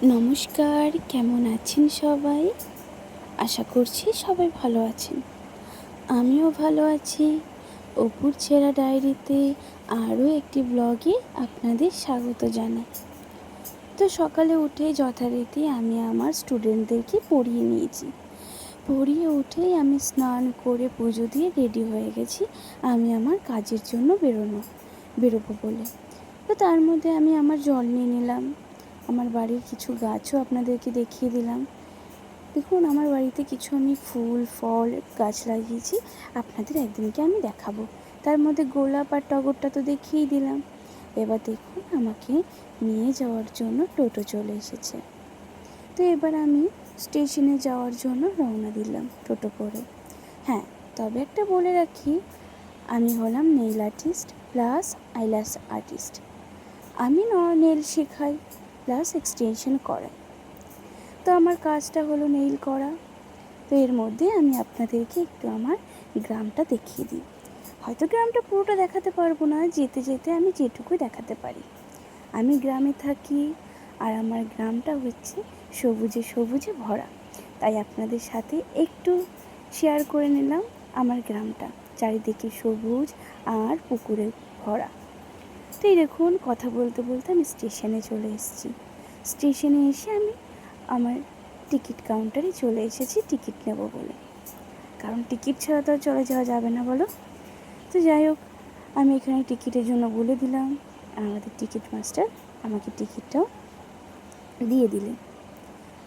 নমস্কার, কেমন আছেন সবাই? আশা করছি সবাই ভালো আছেন। আমিও ভালো আছি। অপুর ছেঁড়া ডায়েরিতে আরও একটি ব্লগে আপনাদের স্বাগত জানাই। তো সকালে উঠে যথারীতি আমি আমার স্টুডেন্টদেরকে পড়িয়ে নিয়েছি। পড়িয়ে উঠেই আমি স্নান করে পুজো দিয়ে রেডি হয়ে গেছি আমি আমার কাজের জন্য বেরোবো বলে। তো তার মধ্যে আমি আমার জল নিয়ে নিলাম। আমার বাড়ির কিছু গাছও আপনাদেরকে দেখিয়ে দিলাম। দেখুন, আমার বাড়িতে কিছু আমি ফুল ফল গাছ লাগিয়েছি, আপনাদের একদিনকে আমি দেখাবো। তার মধ্যে গোলাপ আর টগরটা তো দেখিয়েই দিলাম। এবার দেখুন, আমাকে নিয়ে যাওয়ার জন্য টোটো চলে এসেছে। তো এবার আমি স্টেশনে যাওয়ার জন্য রওনা দিলাম টোটো করে। হ্যাঁ, তবে একটা বলে রাখি, আমি হলাম nail artist plus eyelash artist. আমি নেল শেখাই প্লাস এক্সটেনশন করাই। তো আমার কাজটা হলো নেইল করা। তো এর মধ্যে আমি আপনাদেরকে একটু আমার গ্রামটা দেখিয়ে দিই। হয়তো গ্রামটা পুরোটা দেখাতে পারবো না, যেতে যেতে আমি যেটুকুই দেখাতে পারি। আমি গ্রামে থাকি আর আমার গ্রামটা হচ্ছে সবুজে সবুজে ভরা। তাই আপনাদের সাথে একটু শেয়ার করে নিলাম আমার গ্রামটা, চারিদিকে সবুজ আর পুকুরে ভরা। তো এই দেখুন, কথা বলতে বলতে আমি স্টেশনে চলে এসেছি। স্টেশনে এসে আমি আমার টিকিট কাউন্টারে চলে এসেছি টিকিট নেব বলে, কারণ টিকিট ছাড়া তো আর চলে যাওয়া যাবে না, বলো। তো যাই হোক, আমি এখানে টিকিটের জন্য বলে দিলাম, আমাদের টিকিট মাস্টার আমাকে টিকিটটাও দিয়ে দিলেন।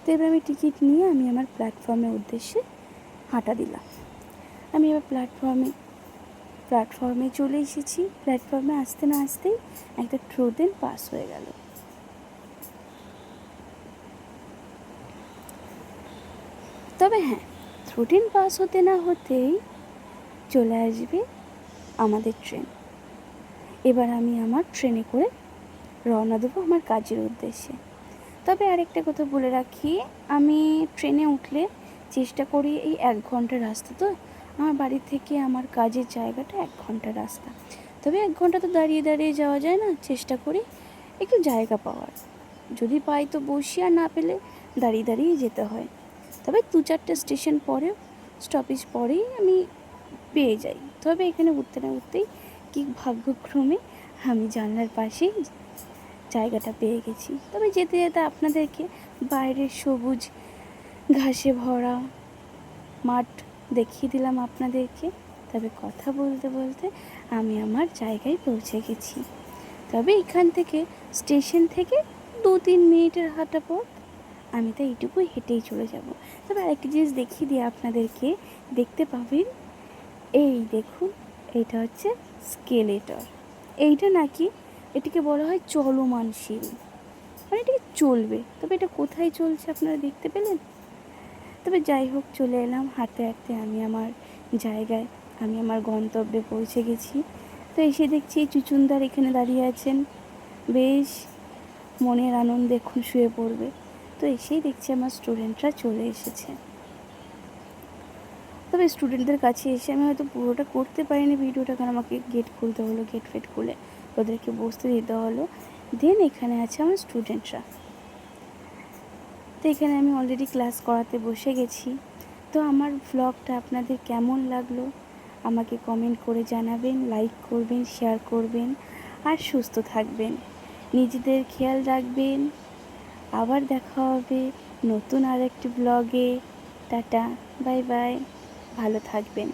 তো এবার আমি টিকিট নিয়ে আমি আমার প্ল্যাটফর্মের উদ্দেশ্যে হাঁটা দিলাম। আমি এবার প্ল্যাটফর্মে চলে এসেছি। প্ল্যাটফর্মে আসতে না আসতেই একটা ট্রেন পাস হয়ে গেল। তবে হ্যাঁ, ট্রেন পাস হতে না হতেই চলে আসবে আমাদের ট্রেন। এবার আমি আমার ট্রেনে করে রওনা দেবো আমার কাজের উদ্দেশ্যে। তবে আরেকটা কথা বলে রাখি, আমি ট্রেনে উঠলে চেষ্টা করি, এই 1 ঘন্টার রাস্তা তো আমার বাড়ি থেকে আমার কাজের জায়গাটা 1 ঘন্টার রাস্তা। তবে 1 ঘন্টা তো দাঁড়িয়ে দাঁড়িয়ে যাওয়া যায় না, চেষ্টা করি একটু জায়গা পাওয়ার। যদি পাই তো বসি, আর না পেলে দাঁড়িয়ে দাঁড়িয়ে যেতে হয়। তবে 2-4টে স্টেশন স্টপেজ পরেই আমি পেয়ে যাই। তবে এখানে উঠতে না উঠতেই কি ভাগ্যক্রমে আমি জানলার পাশেই জায়গাটা পেয়ে গেছি। তবে যেতে যেতে আপনাদেরকে বাইরের সবুজ ঘাসে ভরা মাঠ দেখিয়ে দিলাম আপনাদেরকে। তবে কথা বলতে বলতে আমি আমার জায়গায় পৌঁছে গেছি। তবে এখান থেকে স্টেশন থেকে 2-3 মিনিটের হাঁটা পথ। আমি তো এইটুকুই হেঁটেই চলে যাব। তবে আরেকটি জিনিস দেখিয়ে দিয়ে আপনাদেরকে, দেখতে পাবেন, এই দেখুন, এইটা হচ্ছে স্কেলেটর। এইটা নাকি এটিকে বলা হয় চলমান সিঁড়ি, মানে এটাকে চলবে। তবে এটা কোথায় চলছে আপনারা দেখতে পেলেন? তবে যাই হোক, চলে এলাম হাঁটতে হাঁটতে আমি আমার জায়গায়, আমি আমার গন্তব্যে পৌঁছে গেছি। তো এসে দেখছি চুচুন্দার এখানে দাঁড়িয়ে আছেন, বেশ মনের আনন্দে এখন শুয়ে পড়বে। তো এসেই দেখছি আমার স্টুডেন্টরা চলে এসেছে। তবে স্টুডেন্টদের কাছে এসে আমি হয়তো পুরোটা করতে পারিনি ভিডিওটা, কারণ আমাকে গেট খুলতে হলো, গেট ফেট খুলে ওদেরকে বসতে দিতে হলো। দেন এখানে আছে আমার স্টুডেন্টরা। তো এখানে আমি অলরেডি ক্লাস করাতে বসে গেছি। তো আমার ভ্লগটা আপনাদের কেমন লাগলো আমাকে কমেন্ট করে জানাবেন, লাইক করবেন, শেয়ার করবেন, আর সুস্থ থাকবেন, নিজেদের খেয়াল রাখবেন। আবার দেখা হবে নতুন আরেকটি ব্লগে। টাটা, বাই বাই, ভালো থাকবেন।